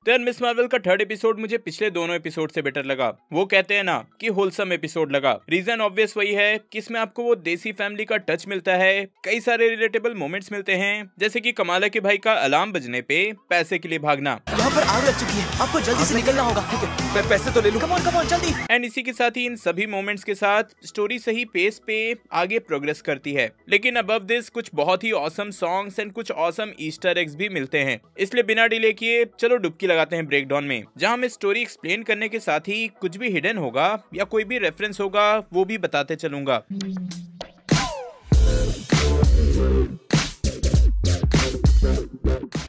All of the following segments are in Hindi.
तो यार मिस मार्वल का थर्ड एपिसोड मुझे पिछले दोनों एपिसोड से बेटर लगा। वो कहते हैं ना कि होलसम एपिसोड लगा। रीजन ऑब्वियस वही है कि इसमें आपको वो देसी फैमिली का टच मिलता है, कई सारे रिलेटेबल मोमेंट्स मिलते हैं, जैसे कि कमाला के भाई का अलार्म बजने पे पैसे के लिए भागना। यहाँ पर आग लग चुकी है, आपको जल्दी से निकलना होगा। ठीक है, पैसे तो ले लूं। कम ऑन जल्दी। एंड इसी के साथ ही इन सभी मोमेंट्स के साथ स्टोरी सही पेस पे आगे प्रोग्रेस करती है। लेकिन अबव दिस कुछ बहुत ही ऑसम सॉन्ग्स एंड कुछ ऑसम ईस्टर एग्स भी मिलते हैं। इसलिए बिना डिले किए चलो डुबकी लगाते हैं ब्रेकडाउन में, जहां मैं स्टोरी एक्सप्लेन करने के साथ ही कुछ भी हिडन होगा या कोई भी रेफरेंस होगा वो भी बताते चलूंगा।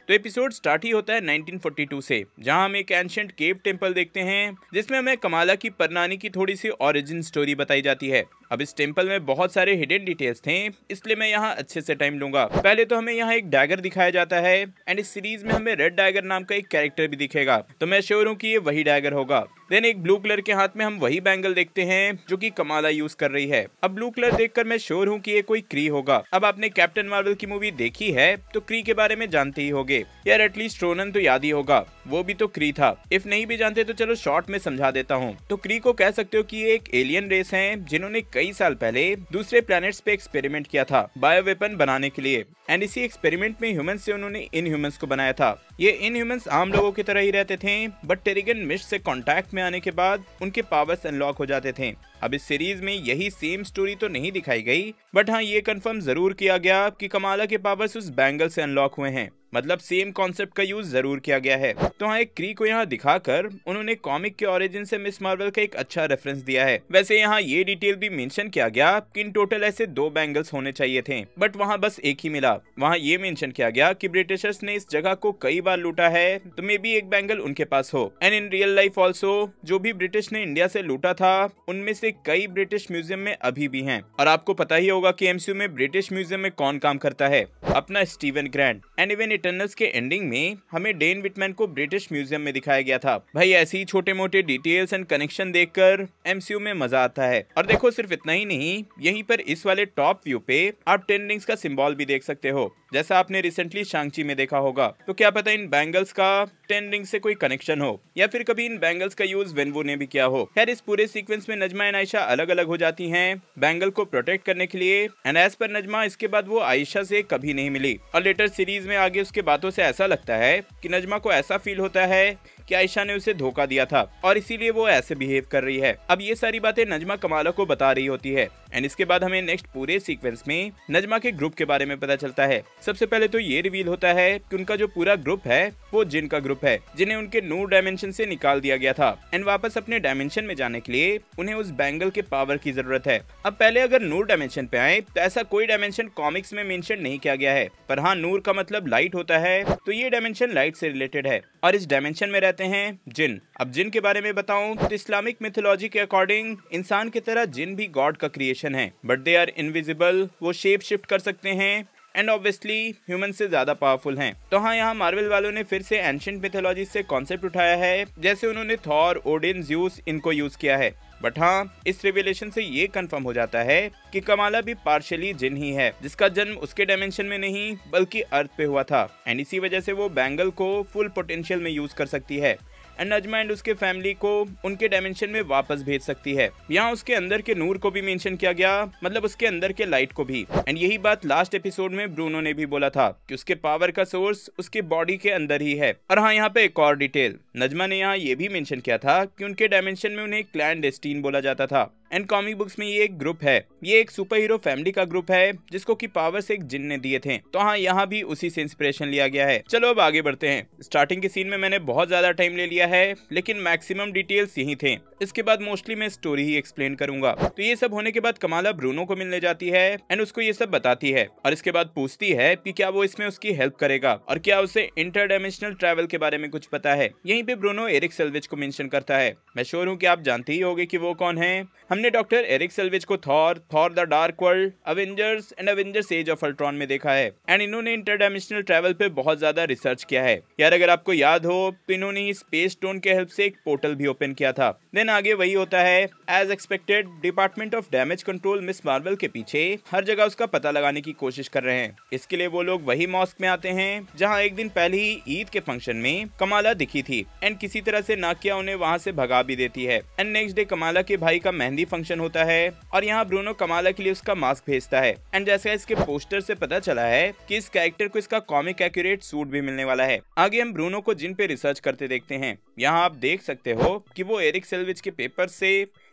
तो एपिसोड स्टार्ट ही होता है 1942 से, जहां हम एक एंशिएंट केव टेंपल देखते हैं, जिसमें हमें कमाला की परनानी की थोड़ी सी ओरिजिन स्टोरी बताई जाती है। अब इस टेंपल में बहुत सारे हिडन डिटेल्स थे, इसलिए मैं यहाँ अच्छे से टाइम लूंगा। पहले तो हमें यहाँ एक डैगर दिखाया जाता है एंड इस सीरीज में हमें रेड डैगर नाम का एक कैरेक्टर भी दिखेगा, तो मैं श्योर हूँ कि ये वही डैगर होगा। देन एक ब्लू कलर के हाथ में हम वही बैंगल देखते हैं जो कि कमाला यूज कर रही है। अब ब्लू कलर देखकर मैं श्योर हूँ कि ये कोई क्री होगा। अब आपने कैप्टन मार्वल की मूवी देखी है तो क्री के बारे में जानते ही होगे यार, एटलीस्ट रोनन तो याद ही होगा, वो भी तो क्री था। इफ नहीं भी जानते तो चलो शॉर्ट में समझा देता हूँ। तो क्री को कह सकते हो कि ये एक एलियन रेस है जिन्होंने कई साल पहले दूसरे प्लैनेट्स पे एक्सपेरिमेंट किया था बायो वेपन बनाने के लिए, एंड इसी एक्सपेरिमेंट में ह्यूमंस से उन्होंने इन ह्यूमंस को बनाया था। ये इन ह्यूमंस आम लोगों की तरह ही रहते थे, बट टेरिगन मिस्ट से कांटेक्ट में आने के बाद उनके पावर्स अनलॉक हो जाते थे। अब इस सीरीज में यही सेम स्टोरी तो नहीं दिखाई गई, बट हाँ ये कंफर्म जरूर किया गया कि कमाला के पावर्स उस बैंगल से अनलॉक हुए हैं, मतलब सेम कॉन्सेप्ट का यूज जरूर किया गया है। तो हाँ, एक क्री को यहाँ दिखाकर उन्होंने कॉमिक के ओरिजिन से मिस मार्वल का एक अच्छा रेफरेंस दिया है। वैसे यहाँ ये डिटेल भी मेंशन किया गया कि इन टोटल ऐसे 2 बैंगल्स होने चाहिए थे, बट वहाँ बस एक ही मिला। वहाँ ये मेंशन किया गया कि ब्रिटिशर्स ने इस जगह को कई बार लूटा है, तो मे बी एक बैंगल उनके पास हो। And in real life also जो भी ब्रिटिश ने इंडिया से लूटा था उनमें से कई ब्रिटिश म्यूजियम में अभी भी हैं। और आपको पता ही होगा कि एमसीयू में ब्रिटिश म्यूजियम में कौन काम करता है, अपना Steven Grant. And even Eternals के एंडिंग में हमें डेन विटमैन को ब्रिटिश म्यूजियम में दिखाया गया था। भाई ऐसे ही छोटे मोटे डिटेल्स एंड कनेक्शन देखकर एमसीयू में मजा आता है। और देखो सिर्फ इतना ही नहीं, यहीं पर इस वाले टॉप व्यू पे आप 10 रिंग्स का सिंबल भी देख सकते हो, जैसा आपने रिसेंटली शांग-ची में देखा होगा। तो क्या पता इन बैंगल्स का 10 रिंग से कोई कनेक्शन हो, या फिर कभी इन बैंगल्स का यूज वेनवो ने भी किया हो। खैर इस पूरे सीक्वेंस में नजमा एंड आयशा अलग अलग हो जाती हैं बैंगल को प्रोटेक्ट करने के लिए, एंड एज पर नजमा इसके बाद वो आयशा से कभी नहीं मिली। और लेटर सीरीज में आगे उसके बातों से ऐसा लगता है कि नजमा को ऐसा फील होता है कि आयशा ने उसे धोखा दिया था और इसीलिए वो ऐसे बिहेव कर रही है। अब ये सारी बातें नजमा कमाला को बता रही होती है, एंड इसके बाद हमें नेक्स्ट पूरे सीक्वेंस में नजमा के ग्रुप के बारे में पता चलता है। सबसे पहले तो ये रिवील होता है कि उनका जो पूरा ग्रुप है वो जिन का ग्रुप है, जिन्हें उनके नूर डायमेंशन से निकाल दिया गया था, एंड वापस अपने डायमेंशन में जाने के लिए उन्हें उस बैंगल के पावर की जरूरत है। अब पहले अगर नूर डायमेंशन पे आए तो ऐसा कोई डायमेंशन कॉमिक्स में मेंशन नहीं किया गया है, पर हाँ नूर का मतलब लाइट होता है, तो ये डायमेंशन लाइट से रिलेटेड है और इस डायमेंशन में रहते हैं जिन। अब जिन के बारे में बताऊं तो इस्लामिक मिथोलॉजी के अकॉर्डिंग इंसान की तरह जिन भी गॉड का क्रिएशन है, बट दे आर इनविजिबल, वो शेप शिफ्ट कर सकते हैं एंड ऑब्वियसली ह्यूमन से ज्यादा पावरफुल हैं। तो हाँ, यहाँ मार्वल वालों ने फिर से एंशिएंट मिथोलॉजी से कॉन्सेप्ट उठाया है, जैसे उन्होंने थॉर, ओडिन, ज़्यूस इनको यूज किया है। बट हाँ, इस रिविलेशन से ये कंफर्म हो जाता है कि कमाला भी पार्शियली जिन ही है, जिसका जन्म उसके डायमेंशन में नहीं बल्कि अर्थ पे हुआ था, एंड इसी वजह से वो बैंगल को फुल पोटेंशियल में यूज कर सकती है एंड नजमा एंड उसके फैमिली को उनके डायमेंशन में वापस भेज सकती है। यहाँ उसके अंदर के नूर को भी मेंशन किया गया, मतलब उसके अंदर के लाइट को भी, एंड यही बात लास्ट एपिसोड में ब्रूनो ने भी बोला था कि उसके पावर का सोर्स उसके बॉडी के अंदर ही है। और हाँ, यहाँ पे एक और डिटेल, नजमा ने यहाँ ये भी मेंशन किया था कि उनके डायमेंशन में उन्हें क्लैंडेस्टीन बोला जाता था, एंड कॉमिक बुक्स में ये एक ग्रुप है, ये एक सुपर हीरो फैमिली का ग्रुप है जिसको की पावर्स एक जिन ने दिए थे। तो हाँ, यहाँ भी उसी से इंस्पिरेशन लिया गया है। चलो अब आगे बढ़ते हैं। स्टार्टिंग के सीन में मैंने बहुत ज्यादा टाइम ले लिया है, लेकिन मैक्सिमम डिटेल्स यही थे। इसके बाद मोस्टली मैं स्टोरी ही एक्सप्लेन करूंगा। तो ये सब होने के बाद कमाला ब्रूनो को मिलने जाती है एंड उसको ये सब बताती है, और इसके बाद पूछती है कि क्या वो इसमें उसकी हेल्प करेगा और क्या उसे इंटरडायमेंशनल ट्रैवल के बारे में कुछ पता है। यहीं पे ब्रूनो एरिक सेल्वेज को मेंशन करता है। मैं श्योर हूँ कि आप जानते ही होंगे कि वो कौन है। हमने हमने डॉक्टर एरिक सेल्वेज को Thor the dark world, Avengers end Avengers as of Ultron में देखा है एंड इन्होंने इंटरडायमेंशनल ट्रैवल पे बहुत ज्यादा रिसर्च किया है यार। अगर आपको याद हो तो इन्होंने स्पेस स्टोन के हेल्प से एक पोर्टल भी ओपन किया था। देन आगे वही होता है as expected, department of damage control Miss Marvel के पीछे हर जगह उसका पता लगाने की कोशिश कर रहे हैं। इसके लिए वो लोग वही मॉस्क में आते हैं जहाँ एक दिन पहले ही ईद के फंक्शन में कमाला दिखी थी एंड किसी तरह से नाकिया उन्हें वहाँ से भगा भी देती है। एंड नेक्स्ट डे कमाला के भाई का मेहंदी फंक्शन होता है और यहाँ ब्रूनो कमाला के लिए उसका मास्क भेजता है एंड जैसा इसके पोस्टर से पता चला है कि इस कैरेक्टर को इसका कॉमिक एक्यूरेट सूट भी मिलने वाला है। आगे हम ब्रूनो को जिन पे रिसर्च करते देखते हैं। यहाँ आप देख सकते हो कि वो एरिक सेल्वेज के पेपर से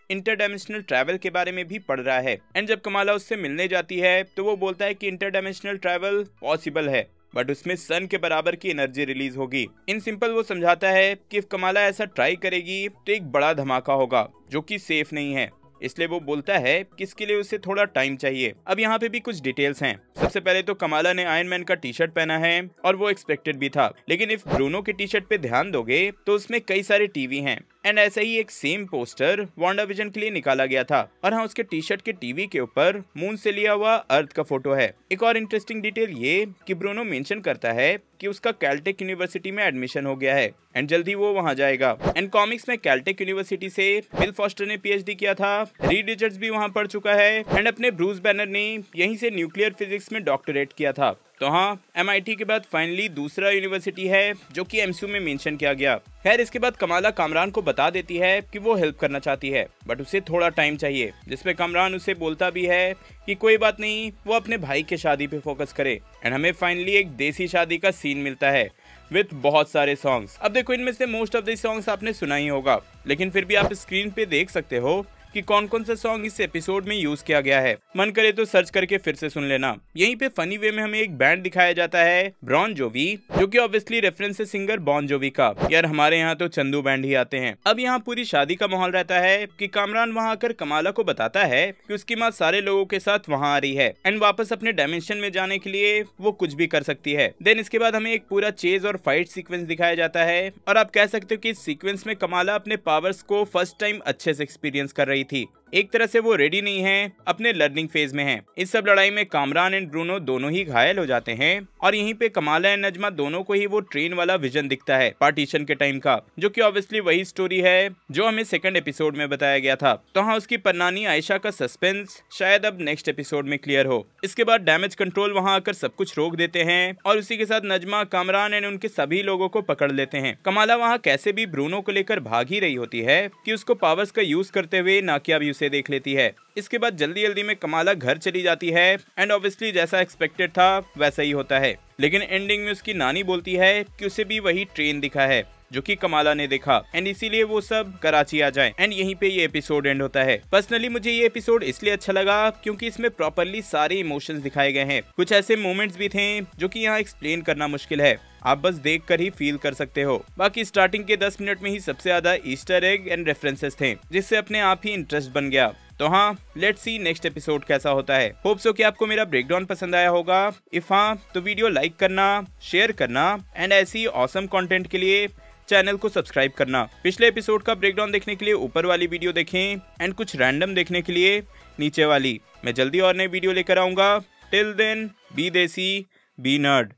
इंटरडायमेंशनल ट्रैवल के बारे में भी पढ़ रहा है एंड जब कमाला उससे मिलने जाती है तो वो बोलता है कि इंटरडायमेंशनल ट्रैवल पॉसिबल है बट उसमें सन के बराबर की एनर्जी रिलीज होगी। इन सिंपल वो समझाता है कि if कमाला ऐसा ट्राई करेगी तो एक बड़ा धमाका होगा जो कि सेफ नहीं है, इसलिए वो बोलता है कि इसके लिए उसे थोड़ा टाइम चाहिए। अब यहाँ पे भी कुछ डिटेल्स हैं। सबसे पहले तो कमाला ने आयरन मैन का टी शर्ट पहना है और वो एक्सपेक्टेड भी था, लेकिन इफ ब्रूनो के टी शर्ट पे ध्यान दोगे तो उसमें कई सारे टीवी हैं एंड ऐसा ही एक सेम पोस्टर वांडाविजन के लिए निकाला गया था और हाँ उसके टी शर्ट के टीवी के ऊपर मून से लिया हुआ अर्थ का फोटो है। एक और इंटरेस्टिंग डिटेल ये कि ब्रूनो मेंशन करता है कि उसका कैल्टेक यूनिवर्सिटी में एडमिशन हो गया है एंड जल्दी वो वहां जाएगा। एंड कॉमिक्स में कैल्टेक यूनिवर्सिटी से बिल फॉस्टर ने पीएचडी किया था, रीड रिचर्ड्स भी वहां पढ़ चुका है एंड अपने ब्रूस बैनर ने यहीं से न्यूक्लियर फिजिक्स में डॉक्टरेट किया था। तो हाँ MIT के बाद फाइनली दूसरा यूनिवर्सिटी है जो कि MCU में मेंशन किया गया। खैर इसके बाद कमाला कामरान को बता देती है कि वो हेल्प करना चाहती है बट उसे थोड़ा टाइम चाहिए, जिसपे कामरान उसे बोलता भी है कि कोई बात नहीं, वो अपने भाई के शादी पे फोकस करे। एंड हमें फाइनली एक देसी शादी का सीन मिलता है विथ बहुत सारे सॉन्ग्स। अब देखो इनमें से मोस्ट ऑफ द सॉन्ग्स आपने सुना ही होगा, लेकिन फिर भी आप स्क्रीन पे देख सकते हो कि कौन कौन सा सॉन्ग इस एपिसोड में यूज किया गया है। मन करे तो सर्च करके फिर से सुन लेना। यहीं पे फनी वे में हमें एक बैंड दिखाया जाता है ब्रॉन जोवी, जो कि ऑब्वियसली रेफरेंस है सिंगर बॉन जोवी का। यार हमारे यहाँ तो चंदू बैंड ही आते हैं। अब यहाँ पूरी शादी का माहौल रहता है कि कामरान वहाँ आकर कमाला को बताता है कि उसकी माँ सारे लोगों के साथ वहाँ आ रही है एंड वापस अपने डायमेंशन में जाने के लिए वो कुछ भी कर सकती है। देन इसके बाद हमें एक पूरा चेज और फाइट सीक्वेंस दिखाया जाता है और आप कह सकते हो कि इस सीक्वेंस में कमाला अपने पावर्स को फर्स्ट टाइम अच्छे से एक्सपीरियंस कर रही थी। एक तरह से वो रेडी नहीं है, अपने लर्निंग फेज में है। इस सब लड़ाई में कामरान एंड ब्रूनो दोनों ही घायल हो जाते हैं और यहीं पे कमाला एंड नजमा दोनों को ही वो ट्रेन वाला विजन दिखता है पार्टीशन के टाइम का, जो कि ऑब्वियसली वही स्टोरी है जो हमें सेकंड एपिसोड में बताया गया था। तो हाँ उसकी परनानी आयशा का सस्पेंस शायद अब नेक्स्ट एपिसोड में क्लियर हो। इसके बाद डैमेज कंट्रोल वहाँ आकर सब कुछ रोक देते हैं और उसी के साथ नजमा, कामरान एंड उनके सभी लोगों को पकड़ लेते हैं। कमाला वहाँ कैसे भी ब्रूनो को लेकर भाग ही रही होती है कि उसको पावर्स का यूज करते हुए नाकिया भी उसे देख लेती है। इसके बाद जल्दी जल्दी में कमाला घर चली जाती है एंड ऑब्वियसली जैसा एक्सपेक्टेड था वैसा ही होता है, लेकिन एंडिंग में उसकी नानी बोलती है कि उसे भी वही ट्रेन दिखा है जो कि कमाला ने देखा एंड इसीलिए वो सब कराची आ जाए एंड यहीं पे ये एपिसोड एंड होता है। पर्सनली मुझे ये एपिसोड इसलिए अच्छा लगा क्योंकि इसमें प्रॉपरली सारे इमोशंस दिखाए गए हैं। कुछ ऐसे मोमेंट्स भी थे जो कि यहाँ एक्सप्लेन करना मुश्किल है, आप बस देखकर ही फील कर सकते हो। बाकी स्टार्टिंग के 10 मिनट में ही सबसे ज्यादा ईस्टर एग एंड रेफरेंसेस थे, जिससे अपने आप ही इंटरेस्ट बन गया। तो हाँ लेट्स सी नेक्स्ट एपिसोड कैसा होता है। होप सो कि आपको मेरा ब्रेकडाउन पसंद आया होगा। इफ हाँ तो वीडियो लाइक करना, शेयर करना एंड ऐसी ऑसम कंटेंट के लिए चैनल को सब्सक्राइब करना। पिछले एपिसोड का ब्रेकडाउन देखने के लिए ऊपर वाली वीडियो देखें एंड कुछ रैंडम देखने के लिए नीचे वाली। मैं जल्दी और नई वीडियो लेकर आऊंगा। टिल देन बी देसी बी नर्ड।